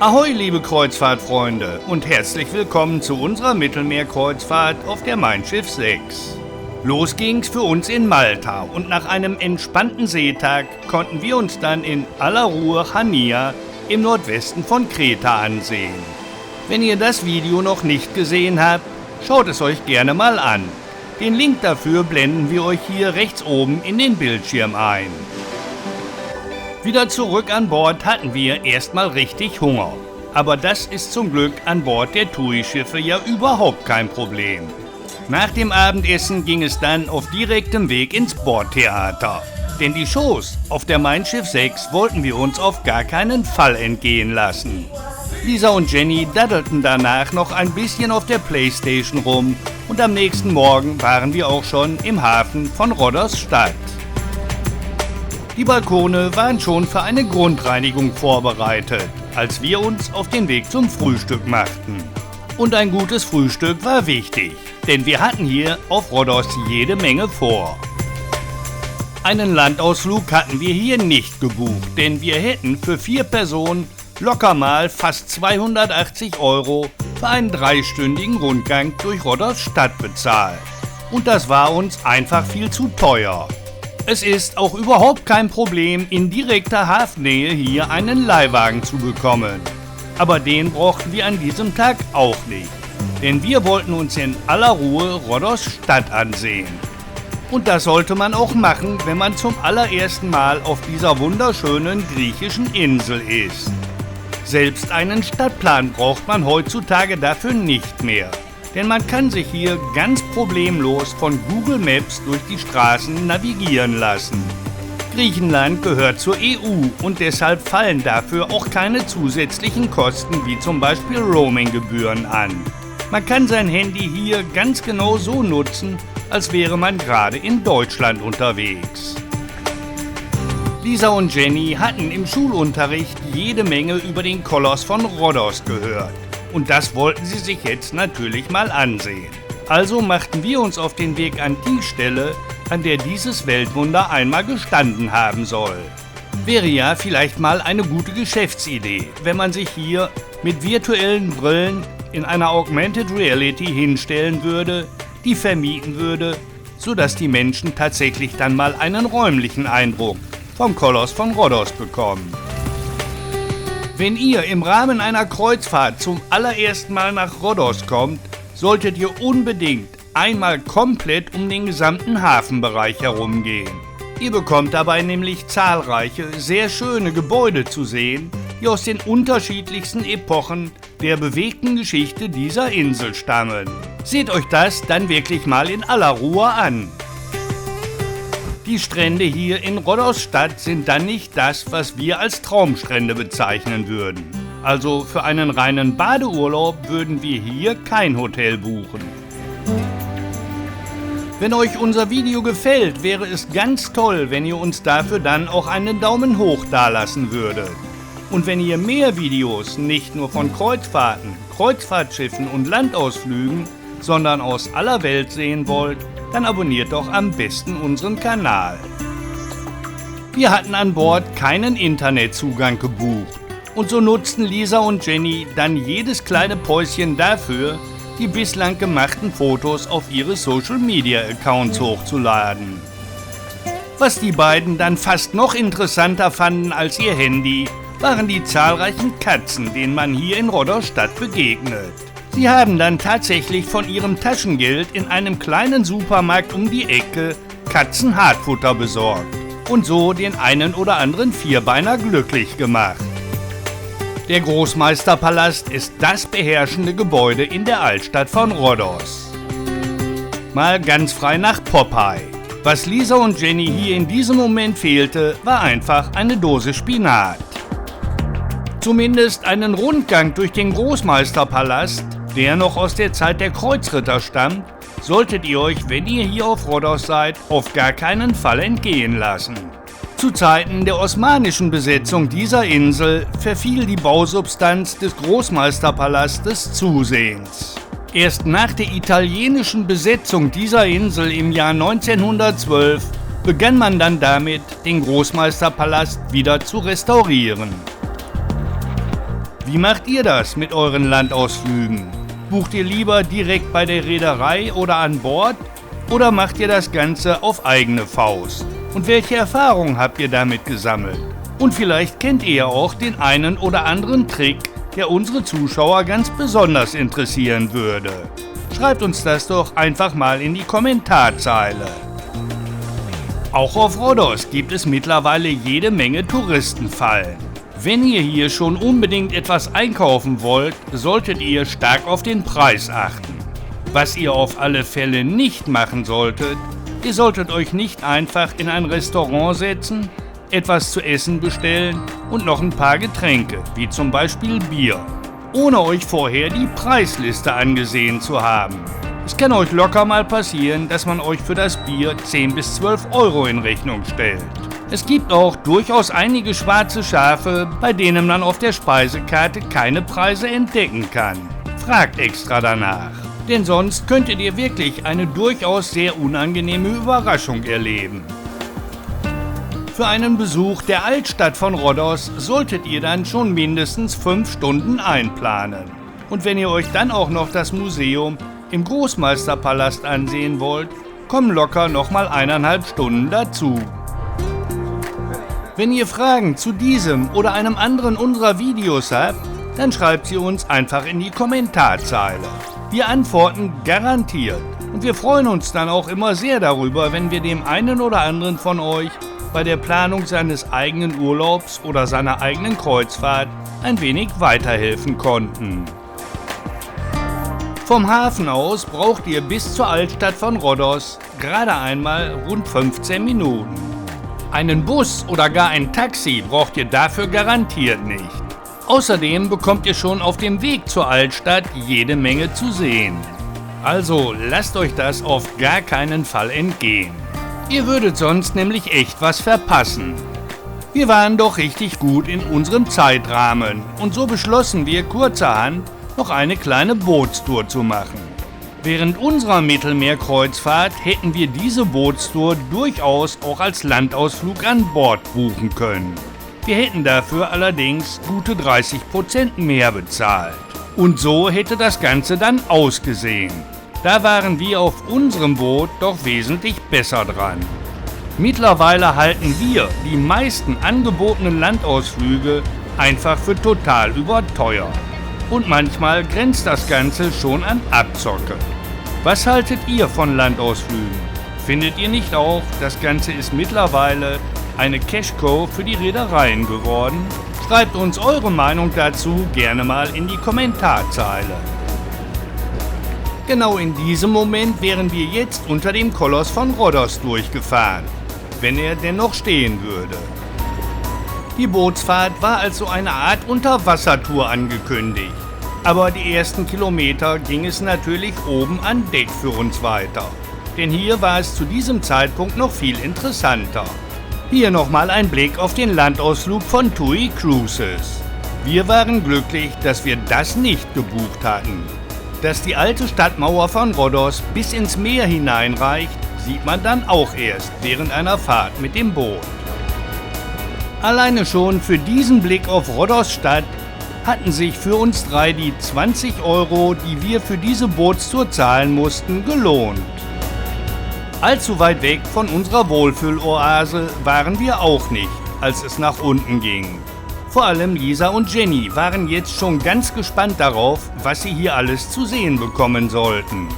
Ahoi, liebe Kreuzfahrtfreunde und herzlich willkommen zu unserer Mittelmeerkreuzfahrt auf der Mein Schiff 6. Los ging's für uns in Malta und nach einem entspannten Seetag konnten wir uns dann in aller Ruhe Chania im Nordwesten von Kreta ansehen. Wenn ihr das Video noch nicht gesehen habt, schaut es euch gerne mal an. Den Link dafür blenden wir euch hier rechts oben in den Bildschirm ein. Wieder zurück an Bord hatten wir erstmal richtig Hunger. Aber das ist zum Glück an Bord der TUI-Schiffe ja überhaupt kein Problem. Nach dem Abendessen ging es dann auf direktem Weg ins Bordtheater. Denn die Shows auf der Mein Schiff 6 wollten wir uns auf gar keinen Fall entgehen lassen. Lisa und Jenny daddelten danach noch ein bisschen auf der Playstation rum und am nächsten Morgen waren wir auch schon im Hafen von Rhodos-Stadt. Die Balkone waren schon für eine Grundreinigung vorbereitet, als wir uns auf den Weg zum Frühstück machten. Und ein gutes Frühstück war wichtig, denn wir hatten hier auf Rhodos jede Menge vor. Einen Landausflug hatten wir hier nicht gebucht, denn wir hätten für 4 Personen locker mal fast 280 € für einen 3-stündigen Rundgang durch Rhodos-Stadt bezahlt. Und das war uns einfach viel zu teuer. Es ist auch überhaupt kein Problem, in direkter Hafennähe hier einen Leihwagen zu bekommen. Aber den brauchten wir an diesem Tag auch nicht, denn wir wollten uns in aller Ruhe Rhodos-Stadt ansehen. Und das sollte man auch machen, wenn man zum allerersten Mal auf dieser wunderschönen griechischen Insel ist. Selbst einen Stadtplan braucht man heutzutage dafür nicht mehr. Denn man kann sich hier ganz problemlos von Google Maps durch die Straßen navigieren lassen. Griechenland gehört zur EU und deshalb fallen dafür auch keine zusätzlichen Kosten wie zum Beispiel Roaminggebühren an. Man kann sein Handy hier ganz genau so nutzen, als wäre man gerade in Deutschland unterwegs. Lisa und Jenny hatten im Schulunterricht jede Menge über den Koloss von Rhodos gehört. Und das wollten sie sich jetzt natürlich mal ansehen. Also machten wir uns auf den Weg an die Stelle, an der dieses Weltwunder einmal gestanden haben soll. Wäre ja vielleicht mal eine gute Geschäftsidee, wenn man sich hier mit virtuellen Brillen in einer Augmented Reality hinstellen würde, die vermieten würde, sodass die Menschen tatsächlich dann mal einen räumlichen Eindruck vom Koloss von Rhodos bekommen. Wenn ihr im Rahmen einer Kreuzfahrt zum allerersten Mal nach Rhodos kommt, solltet ihr unbedingt einmal komplett um den gesamten Hafenbereich herumgehen. Ihr bekommt dabei nämlich zahlreiche, sehr schöne Gebäude zu sehen, die aus den unterschiedlichsten Epochen der bewegten Geschichte dieser Insel stammen. Seht euch das dann wirklich mal in aller Ruhe an. Die Strände hier in Rhodos-Stadt sind dann nicht das, was wir als Traumstrände bezeichnen würden. Also für einen reinen Badeurlaub würden wir hier kein Hotel buchen. Wenn euch unser Video gefällt, wäre es ganz toll, wenn ihr uns dafür dann auch einen Daumen hoch dalassen würdet. Und wenn ihr mehr Videos nicht nur von Kreuzfahrten, Kreuzfahrtschiffen und Landausflügen, sondern aus aller Welt sehen wollt, dann abonniert doch am besten unseren Kanal. Wir hatten an Bord keinen Internetzugang gebucht und so nutzten Lisa und Jenny dann jedes kleine Päuschen dafür, die bislang gemachten Fotos auf ihre Social-Media-Accounts hochzuladen. Was die beiden dann fast noch interessanter fanden als ihr Handy, waren die zahlreichen Katzen, denen man hier in Rhodos-Stadt begegnet. Sie haben dann tatsächlich von ihrem Taschengeld in einem kleinen Supermarkt um die Ecke Katzenhartfutter besorgt und so den einen oder anderen Vierbeiner glücklich gemacht. Der Großmeisterpalast ist das beherrschende Gebäude in der Altstadt von Rhodos. Mal ganz frei nach Popeye. Was Lisa und Jenny hier in diesem Moment fehlte, war einfach eine Dose Spinat. Zumindest einen Rundgang durch den Großmeisterpalast, der noch aus der Zeit der Kreuzritter stammt, solltet ihr euch, wenn ihr hier auf Rhodos seid, auf gar keinen Fall entgehen lassen. Zu Zeiten der osmanischen Besetzung dieser Insel verfiel die Bausubstanz des Großmeisterpalastes zusehends. Erst nach der italienischen Besetzung dieser Insel im Jahr 1912 begann man dann damit, den Großmeisterpalast wieder zu restaurieren. Wie macht ihr das mit euren Landausflügen? Bucht ihr lieber direkt bei der Reederei oder an Bord? Oder macht ihr das Ganze auf eigene Faust? Und welche Erfahrungen habt ihr damit gesammelt? Und vielleicht kennt ihr ja auch den einen oder anderen Trick, der unsere Zuschauer ganz besonders interessieren würde. Schreibt uns das doch einfach mal in die Kommentarzeile. Auch auf Rhodos gibt es mittlerweile jede Menge Touristenfallen. Wenn ihr hier schon unbedingt etwas einkaufen wollt, solltet ihr stark auf den Preis achten. Was ihr auf alle Fälle nicht machen solltet, ihr solltet euch nicht einfach in ein Restaurant setzen, etwas zu essen bestellen und noch ein paar Getränke, wie zum Beispiel Bier, ohne euch vorher die Preisliste angesehen zu haben. Es kann euch locker mal passieren, dass man euch für das Bier 10 bis 12 Euro in Rechnung stellt. Es gibt auch durchaus einige schwarze Schafe, bei denen man auf der Speisekarte keine Preise entdecken kann. Fragt extra danach, denn sonst könntet ihr wirklich eine durchaus sehr unangenehme Überraschung erleben. Für einen Besuch der Altstadt von Rhodos solltet ihr dann schon mindestens 5 Stunden einplanen. Und wenn ihr euch dann auch noch das Museum im Großmeisterpalast ansehen wollt, kommen locker nochmal 1,5 Stunden dazu. Wenn ihr Fragen zu diesem oder einem anderen unserer Videos habt, dann schreibt sie uns einfach in die Kommentarzeile. Wir antworten garantiert und wir freuen uns dann auch immer sehr darüber, wenn wir dem einen oder anderen von euch bei der Planung seines eigenen Urlaubs oder seiner eigenen Kreuzfahrt ein wenig weiterhelfen konnten. Vom Hafen aus braucht ihr bis zur Altstadt von Rhodos gerade einmal rund 15 Minuten. Einen Bus oder gar ein Taxi braucht ihr dafür garantiert nicht. Außerdem bekommt ihr schon auf dem Weg zur Altstadt jede Menge zu sehen. Also lasst euch das auf gar keinen Fall entgehen. Ihr würdet sonst nämlich echt was verpassen. Wir waren doch richtig gut in unserem Zeitrahmen und so beschlossen wir kurzerhand, noch eine kleine Bootstour zu machen. Während unserer Mittelmeerkreuzfahrt hätten wir diese Bootstour durchaus auch als Landausflug an Bord buchen können. Wir hätten dafür allerdings gute 30% mehr bezahlt. Und so hätte das Ganze dann ausgesehen. Da waren wir auf unserem Boot doch wesentlich besser dran. Mittlerweile halten wir die meisten angebotenen Landausflüge einfach für total überteuert. Und manchmal grenzt das Ganze schon an Abzocke. Was haltet ihr von Landausflügen? Findet ihr nicht auch, das Ganze ist mittlerweile eine Cash-Cow für die Reedereien geworden? Schreibt uns eure Meinung dazu gerne mal in die Kommentarzeile. Genau in diesem Moment wären wir jetzt unter dem Koloss von Rhodos durchgefahren, wenn er denn noch stehen würde. Die Bootsfahrt war als so eine Art Unterwassertour angekündigt, aber die ersten Kilometer ging es natürlich oben an Deck für uns weiter, denn hier war es zu diesem Zeitpunkt noch viel interessanter. Hier nochmal ein Blick auf den Landausflug von TUI Cruises. Wir waren glücklich, dass wir das nicht gebucht hatten. Dass die alte Stadtmauer von Rhodos bis ins Meer hineinreicht, sieht man dann auch erst während einer Fahrt mit dem Boot. Alleine schon für diesen Blick auf Rhodos Stadt hatten sich für uns drei die 20 Euro, die wir für diese Bootstour zahlen mussten, gelohnt. Allzu weit weg von unserer Wohlfühloase waren wir auch nicht, als es nach unten ging. Vor allem Lisa und Jenny waren jetzt schon ganz gespannt darauf, was sie hier alles zu sehen bekommen sollten.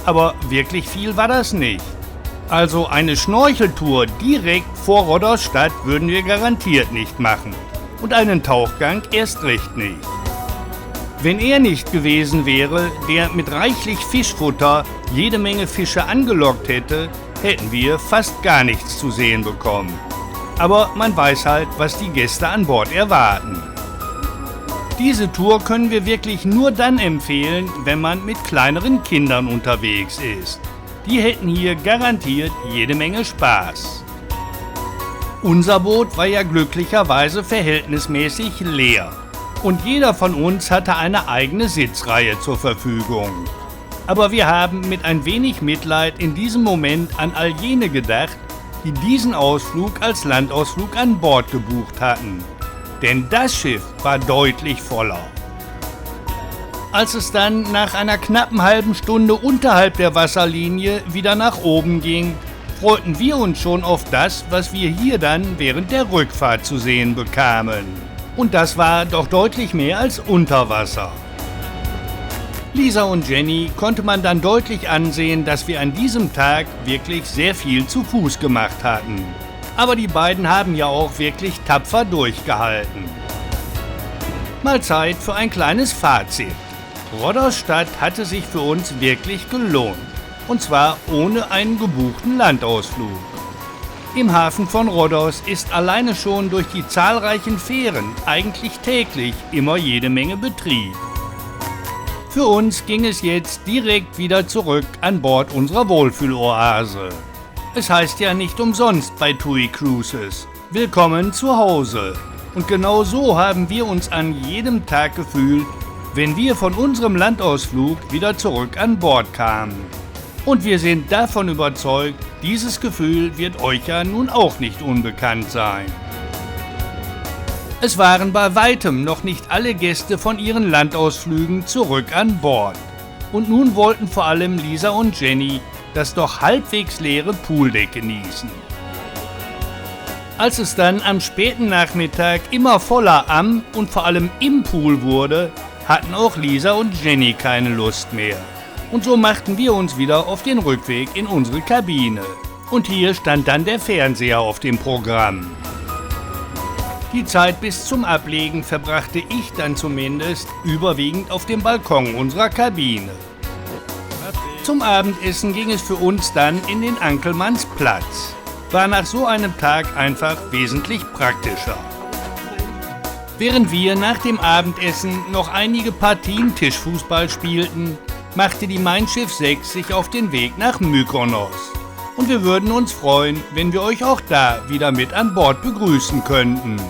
Aber wirklich viel war das nicht. Also eine Schnorcheltour direkt vor Rhodos Stadt würden wir garantiert nicht machen. Und einen Tauchgang erst recht nicht. Wenn er nicht gewesen wäre, der mit reichlich Fischfutter jede Menge Fische angelockt hätte, hätten wir fast gar nichts zu sehen bekommen. Aber man weiß halt, was die Gäste an Bord erwarten. Diese Tour können wir wirklich nur dann empfehlen, wenn man mit kleineren Kindern unterwegs ist. Die hätten hier garantiert jede Menge Spaß. Unser Boot war ja glücklicherweise verhältnismäßig leer. Und jeder von uns hatte eine eigene Sitzreihe zur Verfügung. Aber wir haben mit ein wenig Mitleid in diesem Moment an all jene gedacht, die diesen Ausflug als Landausflug an Bord gebucht hatten. Denn das Schiff war deutlich voller. Als es dann nach einer knappen halben Stunde unterhalb der Wasserlinie wieder nach oben ging, freuten wir uns schon auf das, was wir hier dann während der Rückfahrt zu sehen bekamen. Und das war doch deutlich mehr als Unterwasser. Lisa und Jenny konnte man dann deutlich ansehen, dass wir an diesem Tag wirklich sehr viel zu Fuß gemacht hatten. Aber die beiden haben ja auch wirklich tapfer durchgehalten. Mal Zeit für ein kleines Fazit. Rhodosstadt hatte sich für uns wirklich gelohnt. Und zwar ohne einen gebuchten Landausflug. Im Hafen von Rhodos ist alleine schon durch die zahlreichen Fähren eigentlich täglich immer jede Menge Betrieb. Für uns ging es jetzt direkt wieder zurück an Bord unserer Wohlfühloase. Es heißt ja nicht umsonst bei TUI Cruises: Willkommen zu Hause. Und genau so haben wir uns an jedem Tag gefühlt, wenn wir von unserem Landausflug wieder zurück an Bord kamen. Und wir sind davon überzeugt, dieses Gefühl wird euch ja nun auch nicht unbekannt sein. Es waren bei weitem noch nicht alle Gäste von ihren Landausflügen zurück an Bord. Und nun wollten vor allem Lisa und Jenny das doch halbwegs leere Pooldeck genießen. Als es dann am späten Nachmittag immer voller am und vor allem im Pool wurde, hatten auch Lisa und Jenny keine Lust mehr. Und so machten wir uns wieder auf den Rückweg in unsere Kabine. Und hier stand dann der Fernseher auf dem Programm. Die Zeit bis zum Ablegen verbrachte ich dann zumindest überwiegend auf dem Balkon unserer Kabine. Zum Abendessen ging es für uns dann in den Ankelmanns Platz. War nach so einem Tag einfach wesentlich praktischer. Während wir nach dem Abendessen noch einige Partien Tischfußball spielten, machte die Mein Schiff 6 sich auf den Weg nach Mykonos. Und wir würden uns freuen, wenn wir euch auch da wieder mit an Bord begrüßen könnten.